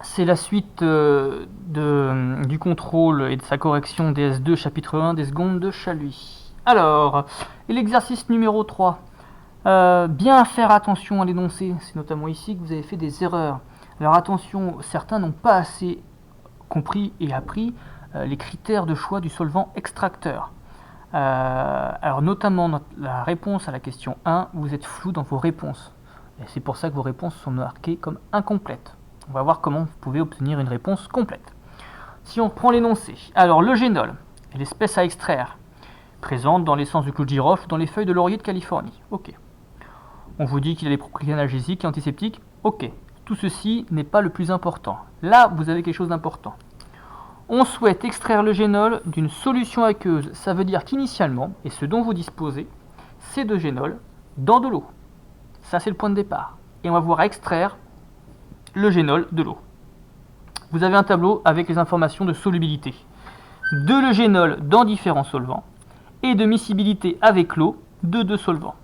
c'est la suite du contrôle et de sa correction DS2 chapitre 1 des secondes de Chaluis. Alors, l'exercice numéro 3. Bien faire attention à l'énoncé, c'est notamment ici que vous avez fait des erreurs. Alors attention, certains n'ont pas assez compris et appris les critères de choix du solvant extracteur. Alors notamment dans la réponse à la question 1, vous êtes flou dans vos réponses. Et c'est pour ça que vos réponses sont marquées comme incomplètes. On va voir comment vous pouvez obtenir une réponse complète. Si on prend l'énoncé, alors le génol est l'espèce à extraire, présente dans l'essence du clou de girofle ou dans les feuilles de laurier de Californie. Ok. On vous dit qu'il a des propriétés analgésiques et antiseptiques. Ok. Tout ceci n'est pas le plus important. Là, vous avez quelque chose d'important. On souhaite extraire le génol d'une solution aqueuse. Ça veut dire qu'initialement, et ce dont vous disposez, c'est de génol dans de l'eau. Ça, c'est le point de départ. Et on va pouvoir extraire le génol de l'eau. Vous avez un tableau avec les informations de solubilité. De le génol dans différents solvants et de miscibilité avec l'eau de deux solvants.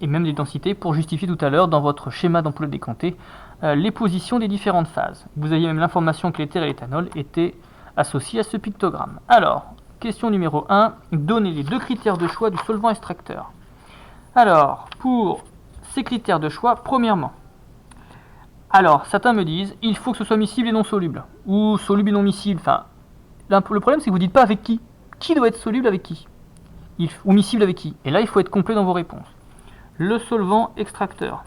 Et même des densités pour justifier tout à l'heure dans votre schéma d'ampoule décantée les positions des différentes phases. Vous aviez même l'information que l'éther et l'éthanol étaient associés à ce pictogramme. Alors, question numéro 1, donnez les deux critères de choix du solvant extracteur. Alors, pour ces critères de choix, premièrement, alors certains me disent il faut que ce soit miscible et non soluble, ou soluble et non miscible. Enfin, le problème c'est que vous ne dites pas avec qui. Qui doit être soluble avec qui, ou miscible avec qui. Et là, il faut être complet dans vos réponses. Le solvant extracteur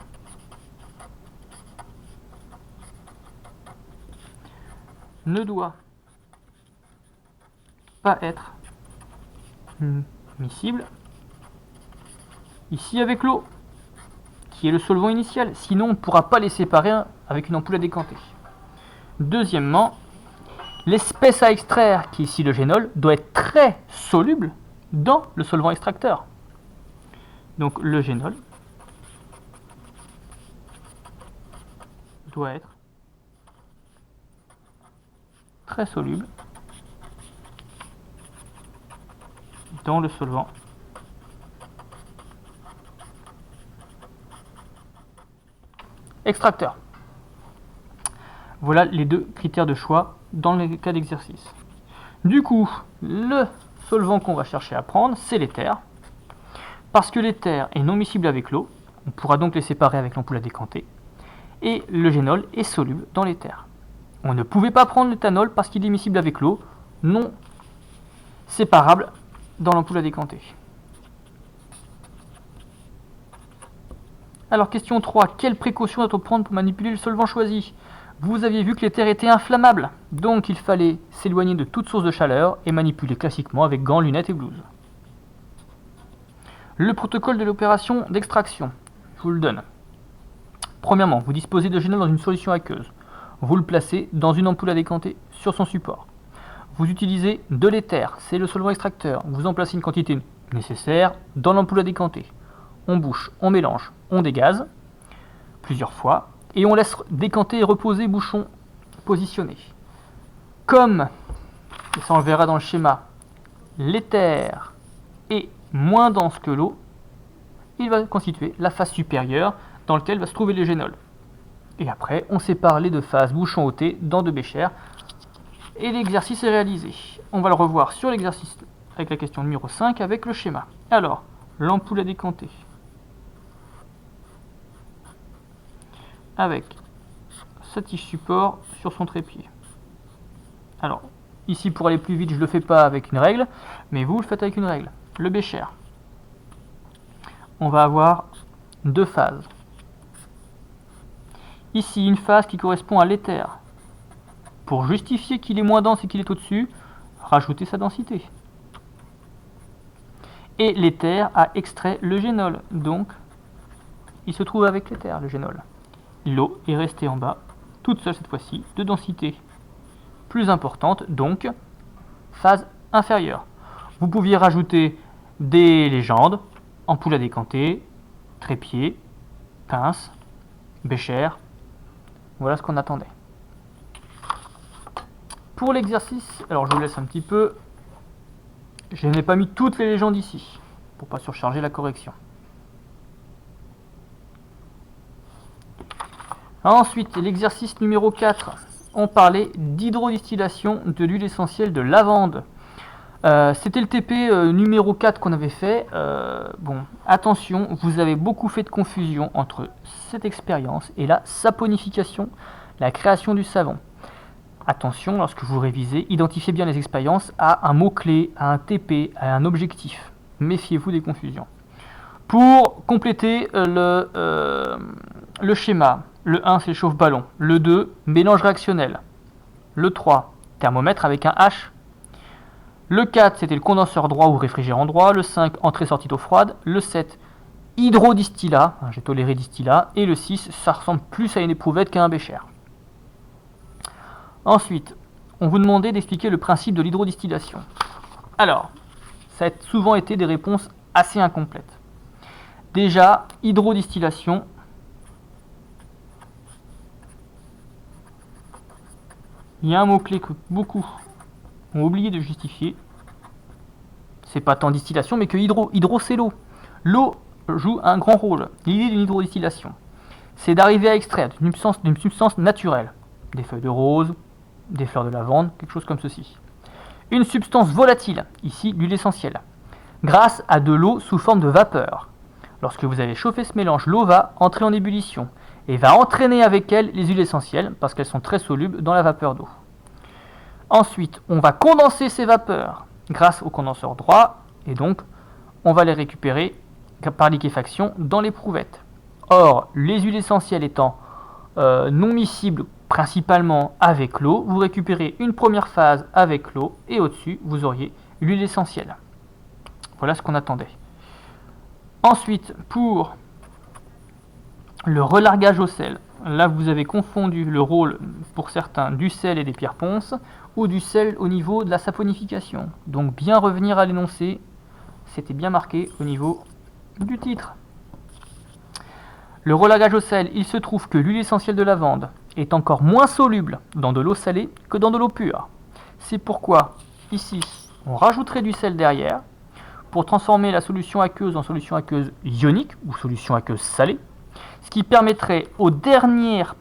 ne doit pas être miscible ici avec l'eau, qui est le solvant initial. Sinon, on ne pourra pas les séparer avec une ampoule à décanter. Deuxièmement, l'espèce à extraire, qui est ici le génol, doit être très soluble dans le solvant extracteur. Donc le génol doit être très soluble dans le solvant extracteur. Voilà les deux critères de choix dans les cas d'exercice. Du coup, le solvant qu'on va chercher à prendre, c'est l'éther. Parce que l'éther est non miscible avec l'eau, on pourra donc les séparer avec l'ampoule à décanter. Et le génol est soluble dans l'éther. On ne pouvait pas prendre l'éthanol parce qu'il est miscible avec l'eau, non séparable dans l'ampoule à décanter. Alors question 3, quelle précaution doit-on prendre pour manipuler le solvant choisi? Vous aviez vu que l'éther était inflammable, donc il fallait s'éloigner de toute source de chaleur et manipuler classiquement avec gants, lunettes et blouse. Le protocole de l'opération d'extraction, je vous le donne. Premièrement, vous disposez de génol dans une solution aqueuse. Vous le placez dans une ampoule à décanter sur son support. Vous utilisez de l'éther, c'est le solvant extracteur. Vous en placez une quantité nécessaire dans l'ampoule à décanter. On bouche, on mélange, on dégaze plusieurs fois et on laisse décanter et reposer bouchon positionné. Comme, et ça on le verra dans le schéma, l'éther est moins dense que l'eau, il va constituer la phase supérieure dans laquelle va se trouver le génol. Et après, on sépare les deux phases bouchon ôté dans deux béchères et l'exercice est réalisé. On va le revoir sur l'exercice avec la question numéro 5 avec le schéma. Alors, l'ampoule à décanter avec sa tige support sur son trépied. Alors, ici pour aller plus vite, je ne le fais pas avec une règle, mais vous le faites avec une règle. Le bécher. On va avoir deux phases. Ici, une phase qui correspond à l'éther. Pour justifier qu'il est moins dense et qu'il est au-dessus, rajoutez sa densité. Et l'éther a extrait le génol, donc il se trouve avec l'éther, le génol. L'eau est restée en bas, toute seule cette fois-ci, de densité plus importante, donc phase inférieure. Vous pouviez rajouter des légendes, ampoule à décanter, trépied, pince, bécher. Voilà ce qu'on attendait. Pour l'exercice, alors je vous laisse un petit peu. Je n'ai pas mis toutes les légendes ici, pour ne pas surcharger la correction. Ensuite, l'exercice numéro 4, on parlait d'hydrodistillation de l'huile essentielle de lavande. C'était le TP numéro 4 qu'on avait fait. Bon, attention, vous avez beaucoup fait de confusion entre cette expérience et la saponification, la création du savon. Attention, lorsque vous révisez, identifiez bien les expériences à un mot-clé, à un TP, à un objectif. Méfiez-vous des confusions. Pour compléter le schéma, le 1 c'est chauffe-ballon, le 2 mélange réactionnel, le 3 thermomètre avec un H, le 4 c'était le condenseur droit ou réfrigérant droit, le 5 entrée-sortie d'eau froide, le 7 hydrodistillat, j'ai toléré distillat, et le 6 ça ressemble plus à une éprouvette qu'à un bécher. Ensuite, on vous demandait d'expliquer le principe de l'hydrodistillation. Alors, ça a souvent été des réponses assez incomplètes. Déjà, hydrodistillation, il y a un mot-clé que beaucoup ont oublié de justifier. C'est pas tant distillation, mais que hydro. Hydro, c'est l'eau. L'eau joue un grand rôle. L'idée d'une hydrodistillation, c'est d'arriver à extraire d'une substance naturelle, des feuilles de rose, des fleurs de lavande, quelque chose comme ceci. Une substance volatile, ici l'huile essentielle, grâce à de l'eau sous forme de vapeur. Lorsque vous avez chauffé ce mélange, l'eau va entrer en ébullition et va entraîner avec elle les huiles essentielles parce qu'elles sont très solubles dans la vapeur d'eau. Ensuite, on va condenser ces vapeurs grâce au condenseur droit et donc on va les récupérer par liquéfaction dans l'éprouvette. Or, les huiles essentielles étant non miscibles principalement avec l'eau, vous récupérez une première phase avec l'eau et au-dessus, vous auriez l'huile essentielle. Voilà ce qu'on attendait. Ensuite, pour le relargage au sel, là vous avez confondu le rôle pour certains du sel et des pierres ponces ou du sel au niveau de la saponification. Donc bien revenir à l'énoncé, c'était bien marqué au niveau du titre. Le relargage au sel, il se trouve que l'huile essentielle de lavande est encore moins soluble dans de l'eau salée que dans de l'eau pure. C'est pourquoi ici on rajouterait du sel derrière pour transformer la solution aqueuse en solution aqueuse ionique ou solution aqueuse salée, ce qui permettrait aux dernières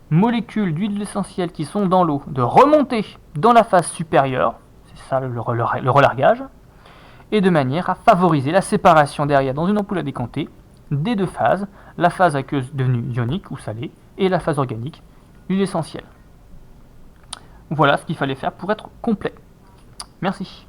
molécules d'huile essentielle qui sont dans l'eau de remonter dans la phase supérieure, c'est ça le relargage, et de manière à favoriser la séparation derrière dans une ampoule à décanter des deux phases, la phase aqueuse devenue ionique ou salée et la phase organique, l'huile essentielle. Voilà ce qu'il fallait faire pour être complet. Merci.